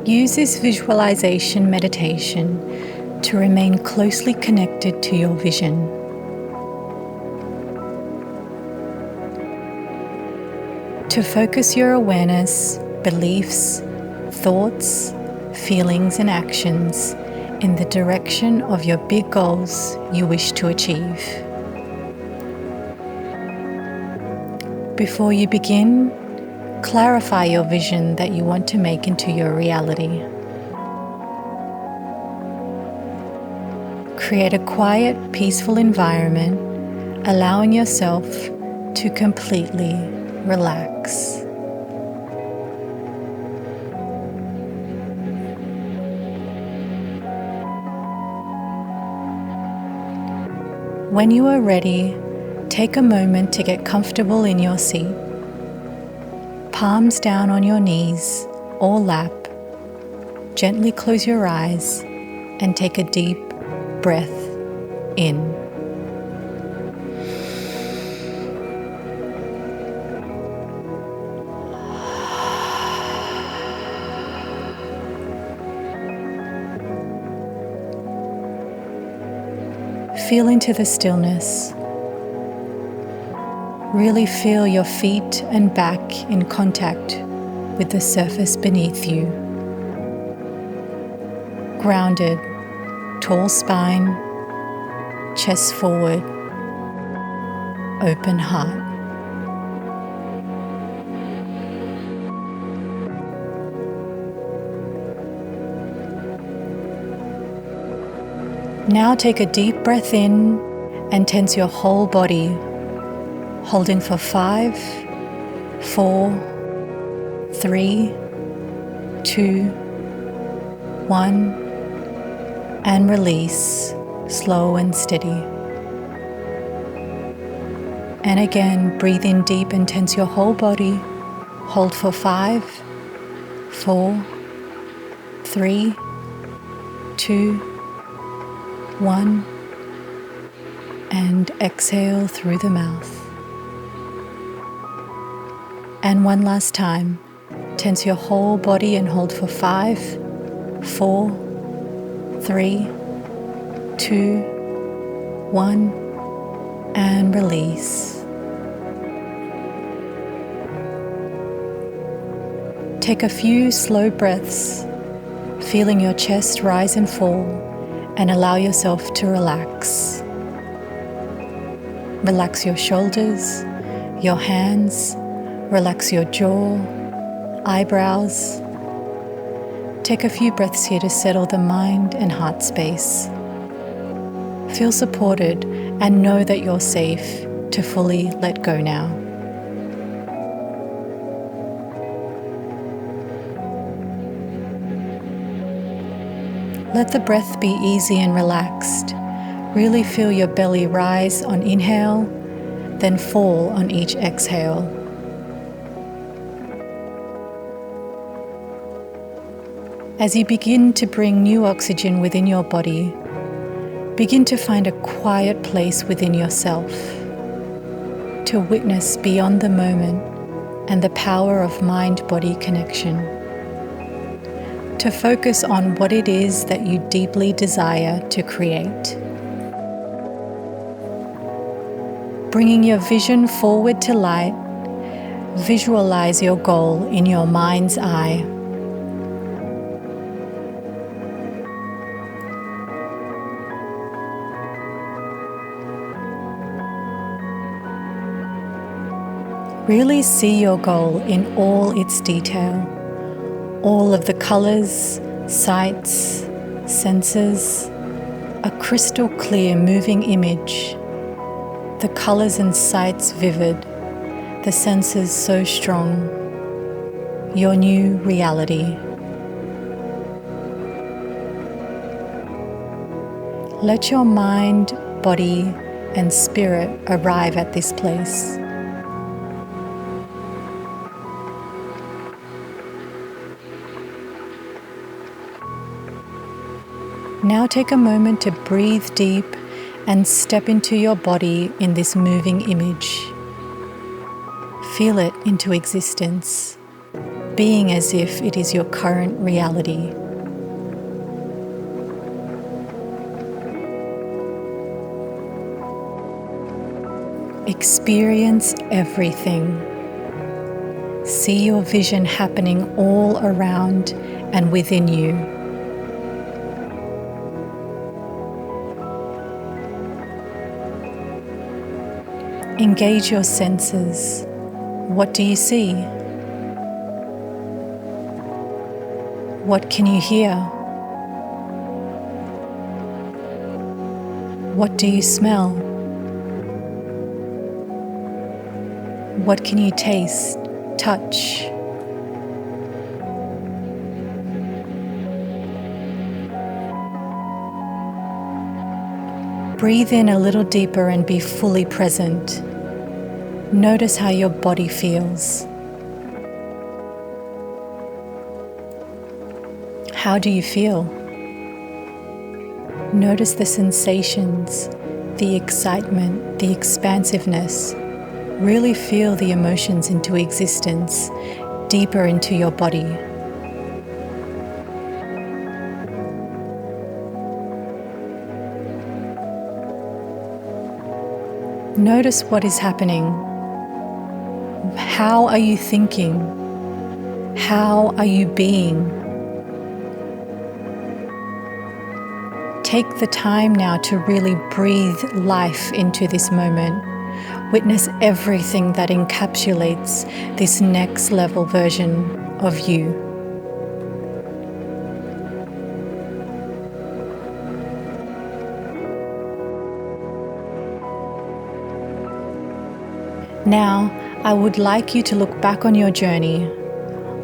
Use this visualization meditation to remain closely connected to your vision. To focus your awareness, beliefs, thoughts, feelings, and actions in the direction of your big goals you wish to achieve. Before you begin, clarify your vision that you want to make into your reality. Create a quiet, peaceful environment, allowing yourself to completely relax. When you are ready, take a moment to get comfortable in your seat. Palms down on your knees or lap. Gently close your eyes and take a deep breath in. Feel into the stillness. Really feel your feet and back in contact with the surface beneath you. Grounded, tall spine, chest forward, open heart. Now take a deep breath in and tense your whole body, holding for 5, 4, 3, 2, 1, and release, slow and steady. And again, breathe in deep and tense your whole body, hold for 5, 4, 3, 2, 1, and exhale through the mouth. And one last time, tense your whole body and hold for 5, 4, 3, 2, 1, and release. Take a few slow breaths, feeling your chest rise and fall, and allow yourself to relax. Relax your shoulders, your hands, relax your jaw, eyebrows. Take a few breaths here to settle the mind and heart space. Feel supported and know that you're safe to fully let go now. Let the breath be easy and relaxed. Really feel your belly rise on inhale, then fall on each exhale. As you begin to bring new oxygen within your body, begin to find a quiet place within yourself to witness beyond the moment and the power of mind-body connection. To focus on what it is that you deeply desire to create. Bringing your vision forward to light, visualize your goal in your mind's eye. Really see your goal in all its detail. All of the colors, sights, senses, a crystal clear moving image. The colors and sights vivid, the senses so strong. Your new reality. Let your mind, body, and spirit arrive at this place. Now take a moment to breathe deep and step into your body in this moving image. Feel it into existence. being as if it is your current reality. Experience everything. See your vision happening all around and within you. Engage your senses. What do you see? What can you hear? What do you smell? What can you taste, touch? Breathe in a little deeper and be fully present. Notice how your body feels. How do you feel? Notice the sensations, the excitement, the expansiveness. Really feel the emotions into existence, deeper into your body. Notice what is happening. How are you thinking? How are you being? Take the time now to really breathe life into this moment. Witness everything that encapsulates this next level version of you. Now, I would like you to look back on your journey.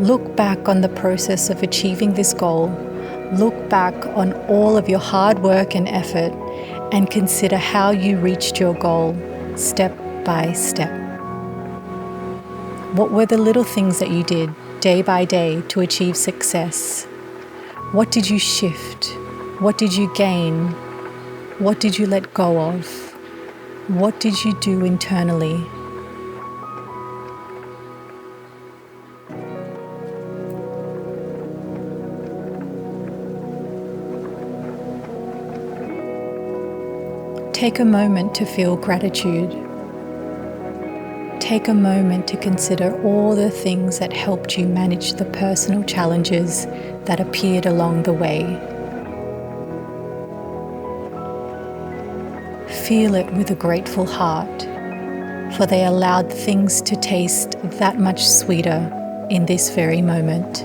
Look back on the process of achieving this goal. Look back on all of your hard work and effort and consider how you reached your goal, step by step. What were the little things that you did day by day to achieve success? What did you shift? What did you gain? What did you let go of? What did you do internally? Take a moment to feel gratitude. Take a moment to consider all the things that helped you manage the personal challenges that appeared along the way. Feel it with a grateful heart, for they allowed things to taste that much sweeter in this very moment.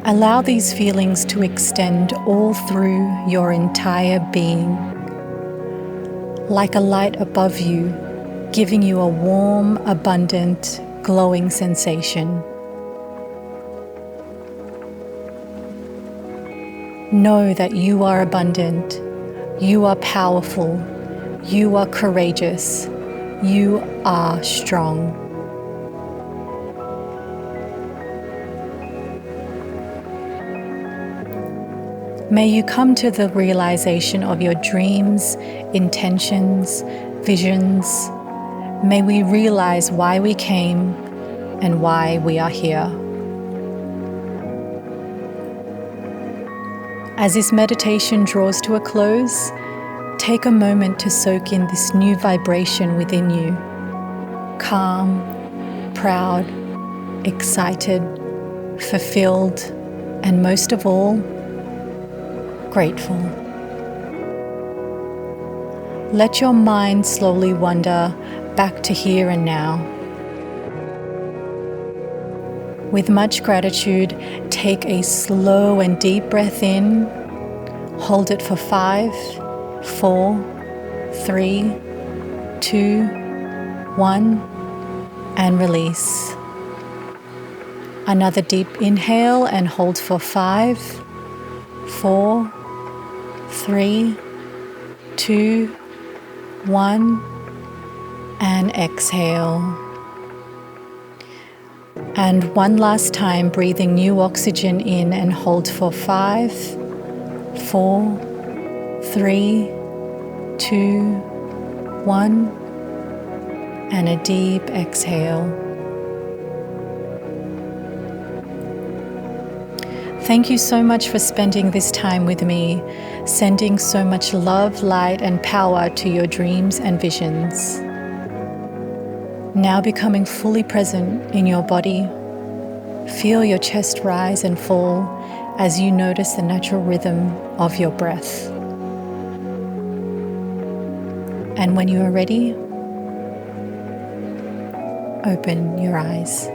Allow these feelings to extend all through your entire being, like a light above you, giving you a warm, abundant, glowing sensation. Know that you are abundant, you are powerful, you are courageous, you are strong. May you come to the realization of your dreams, intentions, visions. May we realize why we came and why we are here. As this meditation draws to a close, take a moment to soak in this new vibration within you. Calm, proud, excited, fulfilled, and most of all, grateful. Let your mind slowly wander back to here and now. With much gratitude, take a slow and deep breath in. Hold it for 5, 4, 3, 2, 1, and release. Another deep inhale and hold for 5, 4, 3, 2, 1, and exhale. And one last time, breathing new oxygen in and hold for 5, 4, 3, 2, 1, and a deep exhale. Thank you so much for spending this time with me, sending so much love, light, and power to your dreams and visions. Now becoming fully present in your body, feel your chest rise and fall as you notice the natural rhythm of your breath. And when you are ready, open your eyes.